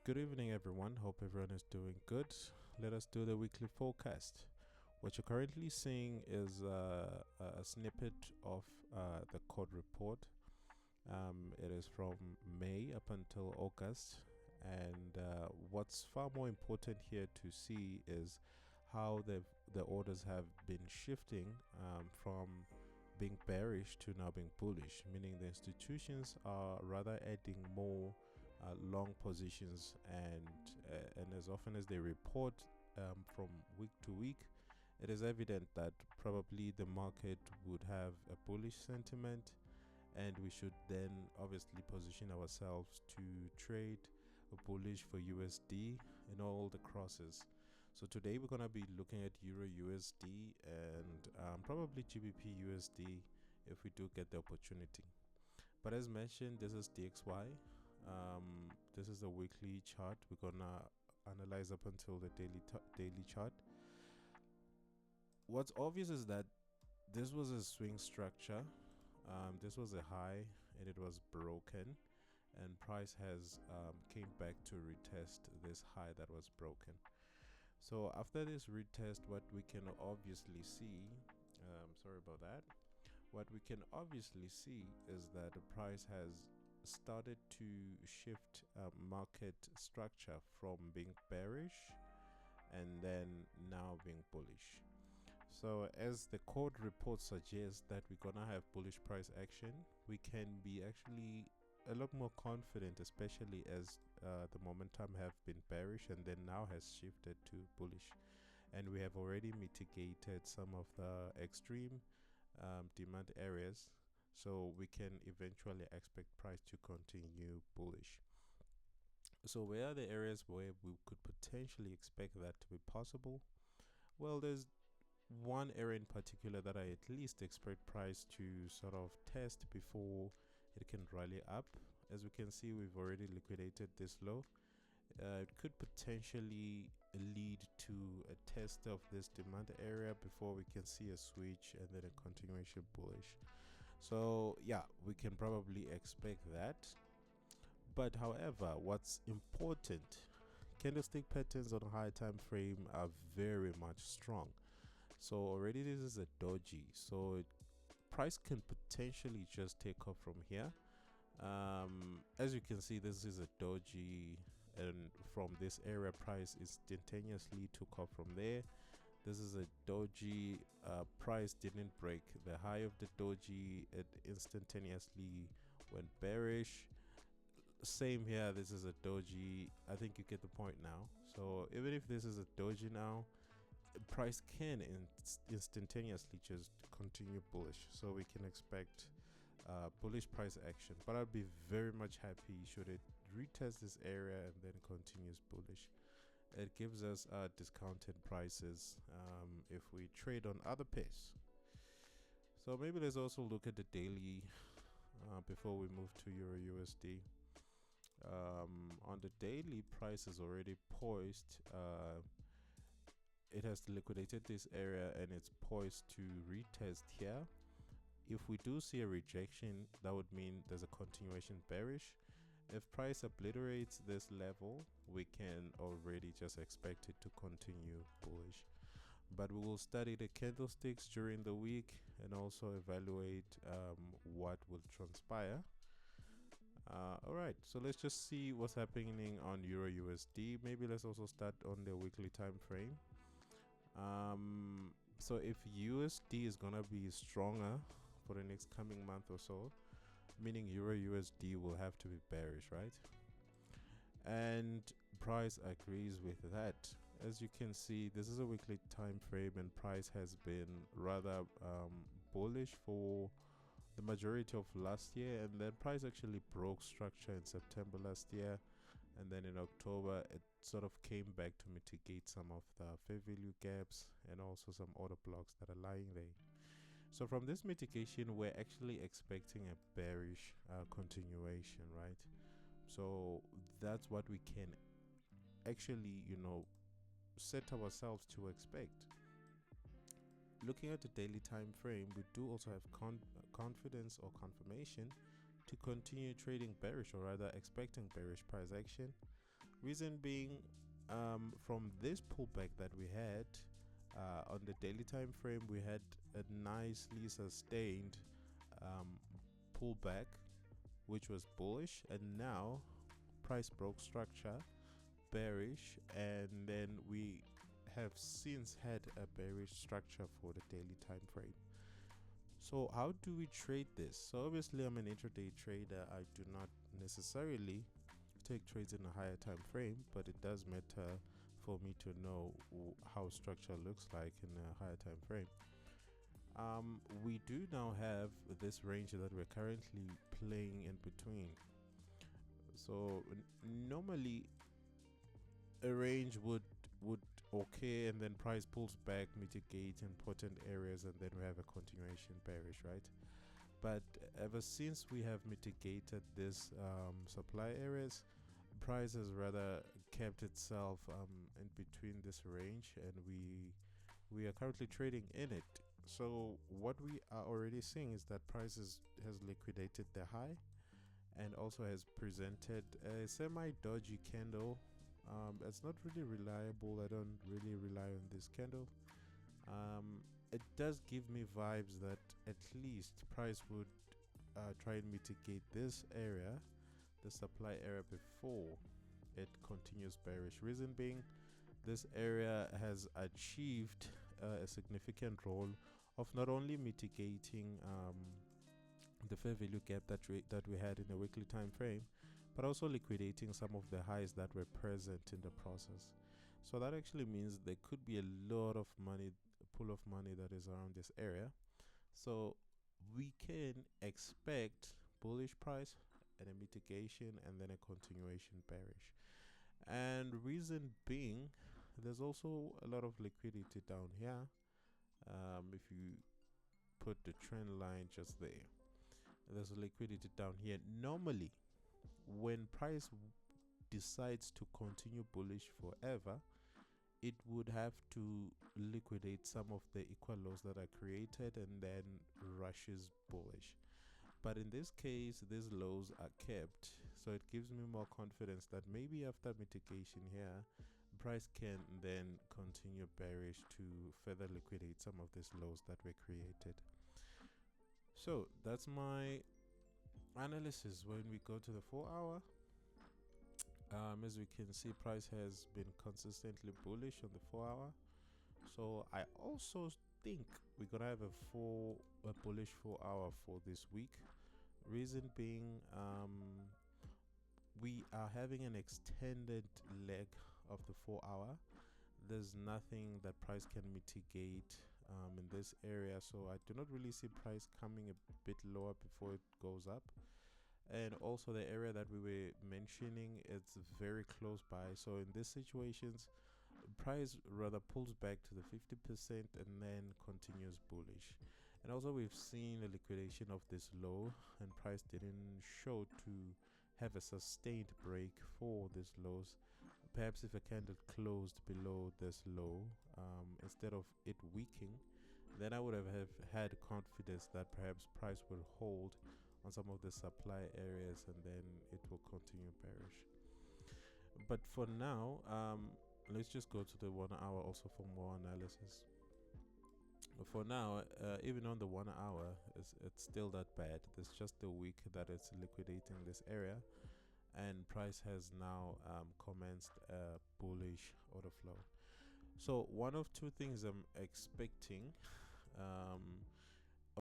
Good evening, everyone. Hope everyone is doing good. Let us do the weekly forecast. What you're currently seeing is a snippet of the code report. It is from May up until August, and what's far more important here to see is how the orders have been shifting from being bearish to now being bullish, meaning the institutions are rather adding more long positions, and as often as they report from week to week, it is evident that probably the market would have a bullish sentiment, and we should then obviously position ourselves to trade bullish for USD in all the crosses. So today we're going to be looking at Euro USD and probably GBP USD if we do get the opportunity. But as mentioned, this is DXY. This is the weekly chart. We're gonna analyze up until the daily chart. What's obvious is that this was a swing structure. This was a high and it was broken, and price has came back to retest this high that was broken. So after this retest, what we can obviously see, what we can obviously see is that the price has started to shift market structure from being bearish and then now being bullish. So as the code report suggests that we're gonna have bullish price action, we can be actually a lot more confident, especially as the momentum have been bearish and then now has shifted to bullish, and we have already mitigated some of the extreme demand areas, so we can eventually expect price to continue bullish. So where are the areas where we could potentially expect that to be possible? Well, there's one area in particular that I at least expect price to sort of test before it can rally up. As we can see, we've already liquidated this low. It could potentially lead to a test of this demand area before we can see a switch and then a continuation bullish. So yeah, we can probably expect that. But however, what's important, candlestick patterns on a high time frame are very much strong. So already this is a doji, so price can potentially just take off from here. As you can see, this is a doji, and from this area price instantaneously took off from there. This is a doji, price didn't break the high of the doji, it instantaneously went bearish. Same here, this is a doji. I think you get the point now. So even if this is a doji now, price can instantaneously just continue bullish, so we can expect bullish price action. But I'd be very much happy should it retest this area and then continues bullish. It gives us discounted prices if we trade on other pairs. So maybe let's also look at the daily before we move to Euro USD. On the daily, price is already poised. It has liquidated this area and it's poised to retest here. If we do see a rejection, that would mean there's a continuation bearish. If price obliterates this level, we can already just expect it to continue bullish. But we will study the candlesticks during the week and also evaluate what will transpire. All right, so let's just see what's happening on Euro USD. Maybe let's also start on the weekly time frame. So if USD is gonna be stronger for the next coming month or so, meaning Euro USD will have to be bearish, right? And price agrees with that. As you can see, this is a weekly time frame and price has been rather bullish for the majority of last year, and then price actually broke structure in September last year, and then in October it sort of came back to mitigate some of the fair value gaps and also some order blocks that are lying there. So from this mitigation, we're actually expecting a bearish continuation, right? So that's what we can actually, set ourselves to expect. Looking at the daily time frame, we do also have confidence or confirmation to continue trading bearish, or rather expecting bearish price action. Reason being, from this pullback that we had on the daily time frame, we had a nicely sustained pullback, which was bullish, and now price broke structure, bearish, and then we have since had a bearish structure for the daily time frame. So how do we trade this? So obviously I'm an intraday trader. I do not necessarily take trades in a higher time frame, but it does matter for me to know how structure looks like in a higher time frame. We do now have this range that we're currently playing in between. So normally a range would okay, and then price pulls back, mitigate important areas, and then we have a continuation bearish, right? But ever since we have mitigated this supply areas, price has rather kept itself in between this range, and we are currently trading in it. So what we are already seeing is that prices has liquidated the high and also has presented a semi-dodgy candle. It's not really reliable. I don't really rely on this candle. It does give me vibes that at least price would try and mitigate this area, the supply area, before it continues bearish. Reason being, this area has achieved a significant role of not only mitigating the fair value gap that we had in the weekly time frame, but also liquidating some of the highs that were present in the process. So that actually means there could be a lot of money, a pool of money that is around this area. So we can expect bullish price and a mitigation and then a continuation bearish. And reason being, there's also a lot of liquidity down here. If you put the trend line just there, there's liquidity down here. Normally, when price decides to continue bullish forever, it would have to liquidate some of the equal lows that are created and then rushes bullish. But in this case, these lows are kept, so it gives me more confidence that maybe after mitigation here, price can then continue bearish to further liquidate some of these lows that were created. So that's my analysis. When we go to the 4-hour, as we can see, price has been consistently bullish on the 4-hour. So I also think we're gonna have a bullish 4-hour for this week. Reason being, we are having an extended leg of the 4-hour. There's nothing that price can mitigate in this area, so I do not really see price coming a bit lower before it goes up. And also the area that we were mentioning, it's very close by. So in these situations, price rather pulls back to the 50% and then continues bullish. And also we've seen a liquidation of this low, and price didn't show to have a sustained break for these lows. Perhaps if a candle closed below this low, instead of it weakening, then I would have had confidence that perhaps price will hold on some of the supply areas and then it will continue bearish. But for now, let's just go to the 1-hour also for more analysis. For now, even on the 1-hour, it's still that bad. There's just a week that it's liquidating this area, and price has now commenced a bullish order flow. So one of two things I'm expecting.